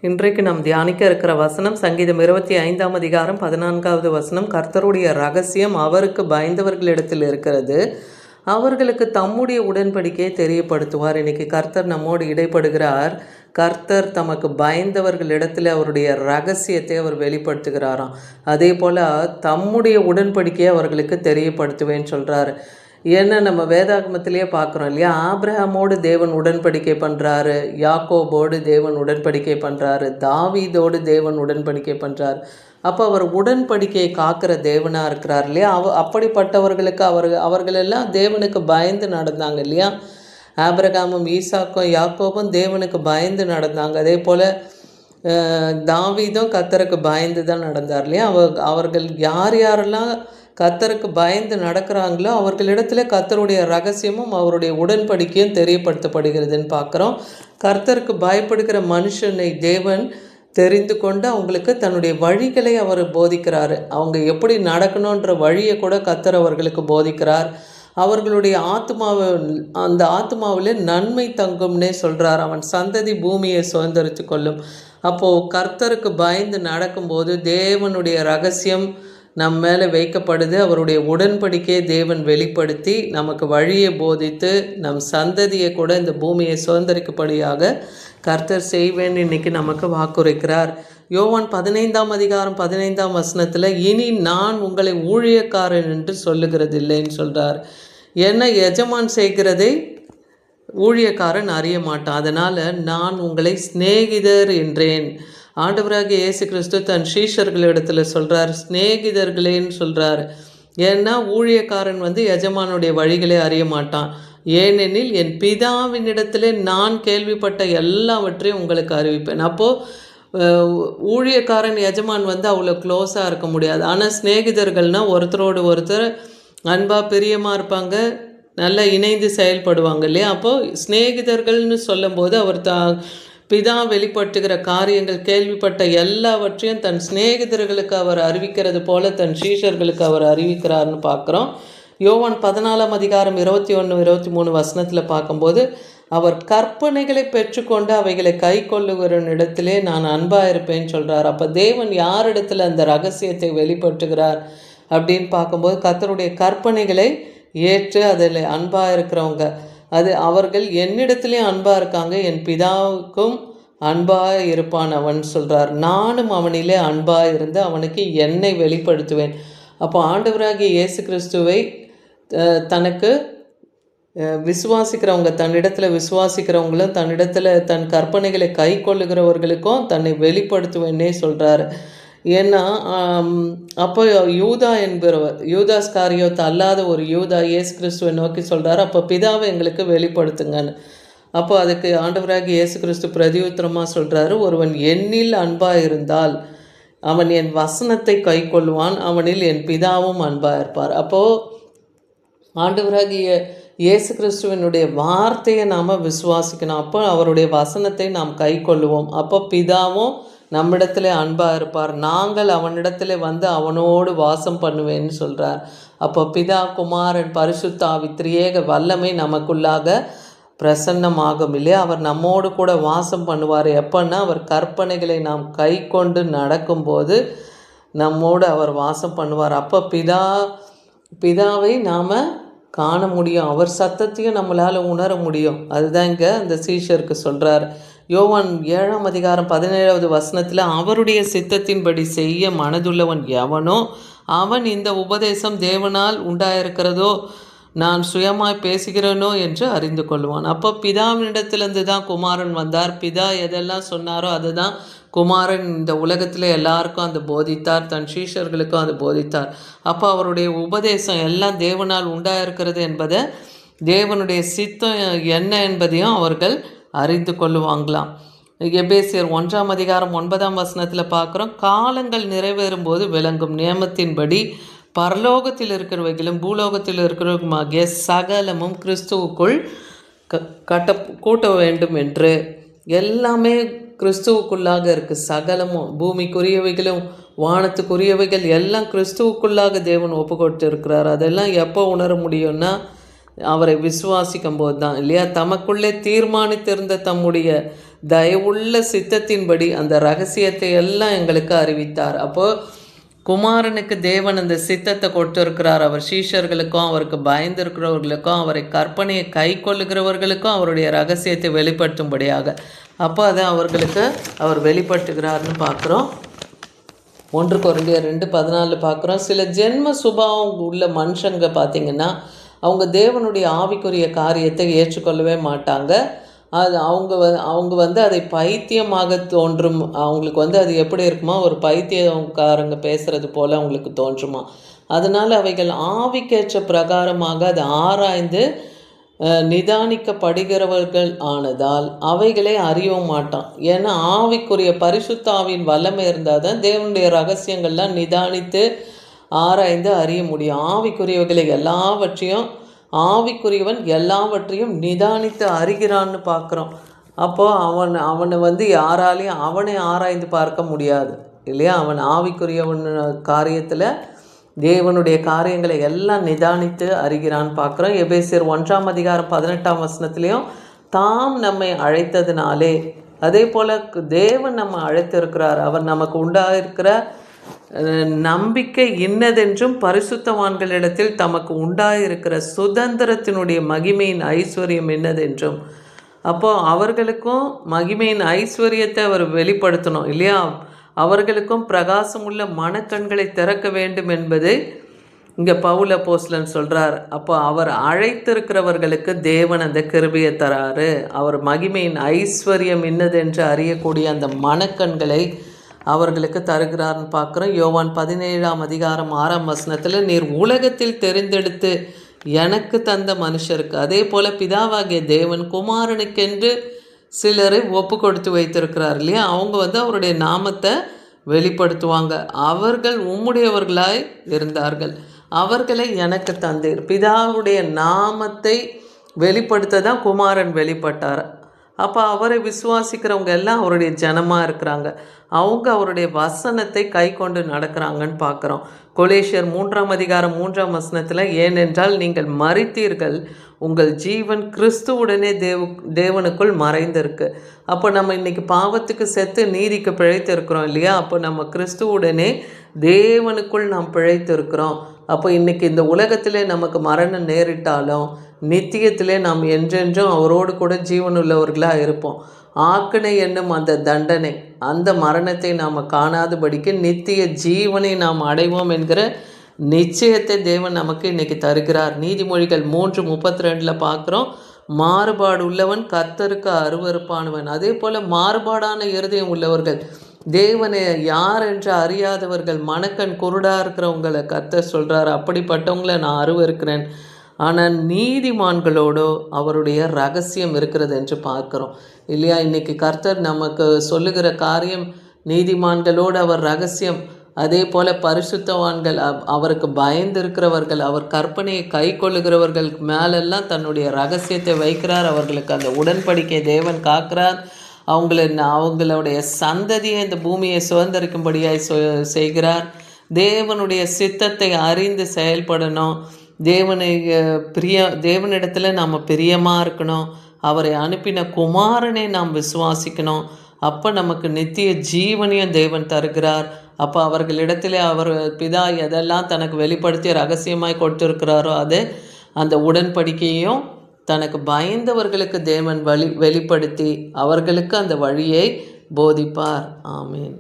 இன்றைக்கு நாம் தியானிக்க இருக்கிற வசனம் சங்கீதம் 25ஆம் அதிகாரம் 14வது வசனம். கர்த்தருடைய ரகசியம் அவருக்கு பயந்தவர்களிடத்தில் இருக்கிறது, அவர்களுக்கு தம்முடைய உடன்படிக்கையை தெரியப்படுத்துவார். இன்னைக்கு கர்த்தர் நம்மோடு இடைப்படுகிறார். கர்த்தர் தமக்கு பயந்தவர்களிடத்தில் அவருடைய ரகசியத்தை அவர் வெளிப்படுத்துகிறாராம். அதே போல் தம்முடைய உடன்படிக்கையை அவர்களுக்கு தெரியப்படுத்துவேன்னு சொல்கிறாரு. ஏன்னா நம்ம வேதாகமத்திலேயே பார்க்குறோம் இல்லையா, ஆபிரகாமோடு தேவன் உடன்படிக்கை பண்ணுறாரு, யாக்கோபோடு தேவன் உடன்படிக்கை பண்ணுறாரு, தாவீதோடு தேவன் உடன்படிக்கை பண்ணுறாரு. அப்போ அவர் உடன்படிக்கையை காக்கிற தேவனாக இருக்கிறார் இல்லையா. அப்படிப்பட்டவர்களுக்கு அவர்களெல்லாம் தேவனுக்கு பயந்து நடந்தாங்க இல்லையா. ஆபிரகாமும் ஈசாக்கும் யாக்கோபும் தேவனுக்கு பயந்து நடந்தாங்க. அதே போல் தாவீதும் கர்த்தருக்கு பயந்து தான் நடந்தார் இல்லையா. அவர்கள் யாரெல்லாம் கர்த்தருக்கு பயந்து நடக்கிறாங்களோ அவர்களிடத்துல கர்த்தருடைய ரகசியமும் அவருடைய உடன்படிக்கையும் தெரியப்படுத்தப்படுகிறதுன்னு பார்க்குறோம். கர்த்தருக்கு பயப்படுகிற மனுஷனை தேவன் தெரிந்து கொண்டு அவங்களுக்கு தன்னுடைய வழிகளை அவர் போதிக்கிறாரு. அவங்க எப்படி நடக்கணுன்ற வழியை கூட கர்த்தர் அவர்களுக்கு போதிக்கிறார். அவர்களுடைய அந்த ஆத்மாவில் நன்மை தங்கும்னே சொல்கிறார். அவன் சந்ததி பூமியை சுதந்திரித்து கொள்ளும். அப்போது கர்த்தருக்கு பயந்து நடக்கும்போது தேவனுடைய ரகசியம் நம் மேலே வைக்கப்படுது. அவருடைய உடன்படிக்கையை தேவன் வெளிப்படுத்தி நமக்கு வழியை போதித்து நம் சந்ததியை கூட இந்த பூமியை சுதந்திரிக்கும்படியாக கர்த்தர் செய்வேன் இன்னைக்கு நமக்கு வாக்குரைக்கிறார். யோவான் 15ஆம் அதிகாரம் 15ஆம் வசனத்தில், இனி நான் உங்களை ஊழியக்காரன் என்று சொல்லுகிறது இல்லைன்னு சொல்கிறார். ஏன்னா எஜமான் செய்கிறதை ஊழியக்காரன் அறிய மாட்டான். அதனால் நான் உங்களை சிநேகிதர் என்றேன். ஆண்டவராகிய இயேசு கிறிஸ்து தன் சீஷர்களிடத்தில் சொல்கிறார், சிநேகிதர்களேன்னு சொல்கிறார். ஏன்னா ஊழியக்காரன் எஜமானுடைய வழிகளை அறிய மாட்டான். ஏனெனில் என் பிதாவினிடத்திலே நான் கேள்விப்பட்ட எல்லாவற்றையும் உங்களுக்கு அறிவிப்பேன். அப்போது ஊழியக்காரன் எஜமான் அவ்வளோ க்ளோஸாக இருக்க முடியாது. ஆனால் சிநேகிதர்கள்னால் ஒருத்தரோடு ஒருத்தர் அன்பாக பிரியமாக இருப்பாங்க, நல்லா இணைந்து செயல்படுவாங்க இல்லையா. அப்போது சிநேகிதர்கள்னு சொல்லும்போது அவர் பிதா வெளிப்படுத்துகிற காரியங்கள் கேள்விப்பட்ட எல்லாவற்றையும் தன் சிநேகிதர்களுக்கு அவர் அறிவிக்கிறது போல தன் சீஷர்களுக்கு அவர் அறிவிக்கிறார்னு பார்க்குறோம். யோவான் 14ஆம் அதிகாரம் 21, 23 வசனத்தில் பார்க்கும்போது, அவர் கற்பனைகளை பெற்றுக்கொண்டு அவைகளை கை கொள்ளுகிறவனிடத்திலே நான் அன்பாக இருப்பேன்னு சொல்கிறார். அப்போ தேவன் யாரிடத்தில் அந்த ரகசியத்தை வெளிப்படுத்துகிறார் அப்படின்னு பார்க்கும்போது, கர்த்தருடைய கற்பனைகளை ஏற்று அதில் அன்பாக இருக்கிறவங்க, அது அவர்கள் என்னிடத்துலேயும் அன்பாக இருக்காங்க, என் பிதாவுக்கும் அன்பாக இருப்பான் அவன் சொல்கிறார். நானும் அவனிலே அன்பாக இருந்து அவனுக்கு என்னை வெளிப்படுத்துவேன். அப்போ ஆண்டவராகிய இயேசு கிறிஸ்துவை தனக்கு விசுவாசிக்கிறவங்க, தன்னிடத்தில் விசுவாசிக்கிறவங்களும் தன்னிடத்தில் தன் கற்பனைகளை கை கொள்ளுகிறவர்களுக்கும் தன்னை வெளிப்படுத்துவேன்னே சொல்கிறார். ஏன்னா அப்போ யூதா என்பவர், யூதாஸ் காரியோத் அல்லாத ஒரு யூதா இயேசு கிறிஸ்துவை நோக்கி சொல்கிறார், அப்போ பிதாவை எங்களுக்கு வெளிப்படுத்துங்கன்னு. அப்போ அதுக்கு ஆண்டவராகிய இயேசு கிறிஸ்து பிரதியுத்தரமாக சொல்கிறாரு, ஒருவன் என்னில் அன்பாக இருந்தால் அவன் என் வசனத்தை கை கொள்வான், அவனில் என் பிதாவும் அன்பாக இருப்பார். அப்போது ஆண்டவராகிய இயேசு கிறிஸ்துவனுடைய வார்த்தையை நாம் விசுவாசிக்கணும். அப்போ அவருடைய வசனத்தை நாம் கை கொள்ளுவோம். அப்போ பிதாவும் நம்மிடத்துல அன்பாக இருப்பார், நாங்கள் அவனிடத்துல அவனோடு வாசம் பண்ணுவேன்னு சொல்கிறார். அப்போ பிதா, குமாரன், பரிசுத்த ஆவி திரியேக வல்லமை நமக்குள்ளாக பிரசன்னமாகும் இல்லையா. அவர் நம்மோடு கூட வாசம் பண்ணுவார். எப்போன்னா அவர் கற்பனைகளை நாம் கை கொண்டு நடக்கும்போது நம்மோடு அவர் வாசம் பண்ணுவார். அப்போ பிதாவை நாம் காண முடியும், அவர் சத்தத்தையும் நம்மளால் உணர முடியும். அதுதான் இங்கே அந்த சீஷருக்கு சொல்கிறார். யோவான் 7ஆம் அதிகாரம் 17வது வசனத்தில், அவருடைய சித்தத்தின்படி செய்ய மனதுள்ளவன் எவனோ அவன் இந்த உபதேசம் தேவனால் உண்டாயிருக்கிறதோ நான் சுயமாய் பேசுகிறேனோ என்று அறிந்து கொள்வான். அப்போ பிதாவினிடத்திலிருந்து தான் குமாரன் வந்தார். பிதா எதெல்லாம் சொன்னாரோ அதை தான் குமாரன் இந்த உலகத்தில் எல்லாருக்கும் அந்த போதித்தார், தன் சீஷர்களுக்கும் அது போதித்தார். அப்போ அவருடைய உபதேசம் எல்லாம் தேவனால் உண்டாயிருக்கிறது என்பதை, தேவனுடைய சித்தம் என்ன என்பதையும் அவர்கள் அறிந்து கொள்ளுவாங்களாம். எபேசியர் 1ஆம் அதிகாரம் 9ஆம் வசனத்தில் பார்க்குறோம், காலங்கள் நிறைவேறும் போது விளங்கும் நியமத்தின்படி பரலோகத்தில் இருக்கிறவைகளும் பூலோகத்தில் இருக்கிறவர்களுமாகிய சகலமும் கிறிஸ்துவுக்குள் கூட்ட வேண்டும் என்று. எல்லாமே கிறிஸ்துவுக்குள்ளாக இருக்குது. சகலமும் பூமிக்குரியவைகளும் வானத்துக்குரியவைகள் எல்லாம் கிறிஸ்துவுக்குள்ளாக தேவன் ஒப்பு கொடுத்து இருக்கிறார். அதெல்லாம் எப்போ உணர முடியும்னா அவரை விசுவாசிக்கும் போது தான் இல்லையா. தமக்குள்ளே தீர்மானித்திருந்த தம்முடைய தயவுள்ள சித்தத்தின்படி அந்த ரகசியத்தை எல்லாம் எங்களுக்கு அறிவித்தார். அப்போது குமாரனுக்கு தேவன் அந்த சித்தத்தை கொடுத்துருக்கிறார். அவர் சீஷர்களுக்கும் அவருக்கு பயந்திருக்கிறவர்களுக்கும் அவரை கற்பனையை கை கொள்ளுகிறவர்களுக்கும் அவருடைய ரகசியத்தை வெளிப்படுத்தும்படியாக அப்போ அதை அவர்களுக்கு அவர் வெளிப்படுத்துகிறார்னு பார்க்குறோம். 1 கொரிந்தியர் 2:14 பார்க்குறோம். சில ஜென்ம சுபாவம் உள்ள மனுஷங்க பார்த்திங்கன்னா அவங்க தேவனுடைய ஆவிக்குரிய காரியத்தை ஏற்றுக்கொள்ளவே மாட்டாங்க. அது அவங்க வந்து அதை பைத்தியமாக தோன்றும். அவங்களுக்கு அது எப்படி இருக்குமா, ஒரு பைத்தியக்காரங்க பேசுகிறது போல் அவங்களுக்கு தோன்றுமா. அதனால் அவைகள் ஆவிக்கேற்ற பிரகாரமாக அதை ஆராய்ந்து நிதானிக்கப்படுகிறவர்கள் ஆனதால் அவைகளை அறியவும் மாட்டான். ஏன்னா ஆவிக்குரிய பரிசுத்த ஆவியின் வல்லமை இருந்தால் தான் தேவனுடைய ரகசியங்கள்லாம் நிதானித்து ஆராய்ந்து அறிய முடியும். ஆவிக்குரியவைகளை எல்லாவற்றையும் ஆவிக்குரியவன் எல்லாவற்றையும் நிதானித்து அறிகிறான்னு பார்க்குறோம். அப்போது அவனை யாராலையும் அவனை ஆராய்ந்து பார்க்க முடியாது இல்லையா. அவன் ஆவிக்குரியவன் காரியத்தில் தேவனுடைய காரியங்களை எல்லாம் நிதானித்து அறிகிறான்னு பார்க்குறோம். எபேசியர் 1:18 தாம் நம்மை அழைத்ததினாலே அதே போல் தேவன் நம்ம அழைத்திருக்கிறார். அவர் நமக்கு உண்டாயிருக்கிற நம்பிக்கை இன்னதென்றும் பரிசுத்தவான்களிடத்தில் தமக்கு உண்டாயிருக்கிற சுதந்திரத்தினுடைய மகிமையின் ஐஸ்வர்யம் என்னதென்றும். அப்போது அவர்களுக்கும் மகிமையின் ஐஸ்வர்யத்தை அவர் வெளிப்படுத்தணும் இல்லையா. அவர்களுக்கும் பிரகாசமுள்ள மனக்கண்களை திறக்க வேண்டும் என்பதை இங்கே பவுல் அப்போஸ்தலன் சொல்கிறார். அப்போ அவர் அழைத்திருக்கிறவர்களுக்கு தேவன் அந்த கிருபையை தராரு. அவர் மகிமையின் ஐஸ்வர்யம் இன்னதென்று அறியக்கூடிய அந்த மனக்கண்களை அவர்களுக்கு தருகிறார்னு பார்க்குறோம். யோவான் 17:6 நீர் உலகத்தில் தெரிந்தெடுத்து எனக்கு தந்த மனுஷருக்கு அதே போல் பிதாவாகிய தேவன் குமாரனுக்கென்று சிலரை ஒப்பு கொடுத்து வைத்திருக்கிறார் இல்லையா. அவங்க அவருடைய நாமத்தை வெளிப்படுத்துவாங்க. அவர்கள் உம்முடையவர்களாய் இருந்தார்கள், அவர்களை எனக்கு தந்தீர். பிதாவுடைய நாமத்தை வெளிப்படுத்த தான் குமாரன் வெளிப்பட்டார். அப்போ அவரை விசுவாசிக்கிறவங்க எல்லாம் அவருடைய ஜனமாக இருக்கிறாங்க. அவங்க அவருடைய வசனத்தை கை கொண்டு நடக்கிறாங்கன்னு பார்க்குறோம். கொலேசியர் 3:3 ஏனென்றால் நீங்கள் மரித்தீர்கள், உங்கள் ஜீவன் கிறிஸ்துவுடனே தேவனுக்குள் மறைந்திருக்கு. அப்போ நம்ம இன்றைக்கி பாவத்துக்கு செத்து நீதிக்கு பிழைத்து இருக்கிறோம் இல்லையா. அப்போ நம்ம கிறிஸ்துவுடனே தேவனுக்குள் நாம் பிழைத்து இருக்கிறோம். அப்போ இன்றைக்கி இந்த உலகத்திலே நமக்கு மரணம் நேரிட்டாலும் நித்தியத்திலே நாம் என்றென்றும் அவரோடு கூட ஜீவனுள்ளவர்களாக இருப்போம். ஆக்கினை என்னும் அந்த தண்டனை, அந்த மரணத்தை நாம் காணாதபடிக்கு நித்திய ஜீவனை நாம் அடைவோம் என்கிற நிச்சயத்தை தேவன் நமக்கு இன்றைக்கி தருகிறார். நீதிமொழிகள் 3:32 பார்க்குறோம். மாறுபாடு உள்ளவன் கர்த்தருக்கு அருவருப்பானவன். அதே போல் மாறுபாடான இருதயம் உள்ளவர்கள், தேவனை யார் என்று அறியாதவர்கள், மனக்கண் குருடாக இருக்கிறவங்களை கர்த்தர் சொல்கிறார், அப்படிப்பட்டவங்களை நான் அருவருக்கிறேன். ஆனால் நீதிமான்களோடோ அவருடைய ரகசியம் இருக்கிறது என்று பார்க்குறோம் இல்லையா. இன்றைக்கி கர்த்தர் நமக்கு சொல்லுகிற காரியம் நீதிமான்களோடு அவர் ரகசியம். அதே போல் பரிசுத்தவான்கள், அவருக்கு பயந்திருக்கிறவர்கள், அவர் கற்பனையை கை கொள்ளுகிறவர்கள் மேலெல்லாம் தன்னுடைய ரகசியத்தை வைக்கிறார். அவர்களுக்கு அந்த உடன்படிக்கை தேவன் காக்கிறார். அவங்களுடைய சந்ததியை இந்த பூமியை சுதந்திரிக்கும்படியாய் செய்கிறார். தேவனுடைய சித்தத்தை அறிந்து செயல்படணும். தேவனிடத்தில் நாம் பிரியமாக இருக்கணும். அவரை அனுப்பின குமாரனை நாம் விசுவாசிக்கணும். அப்போ நமக்கு நித்திய ஜீவனையும் தேவன் தருகிறார். அப்போ அவர்களிடத்தில் அவர் பிதா எதெல்லாம் தனக்கு வெளிப்படுத்தி ரகசியமாய் கொடுத்துருக்கிறாரோ அது அந்த உடன்படிக்கையும் தனக்கு பயந்தவர்களுக்கு தேவன் வெளிப்படுத்தி அவர்களுக்கு அந்த வழியை போதிப்பார். ஆமீன்.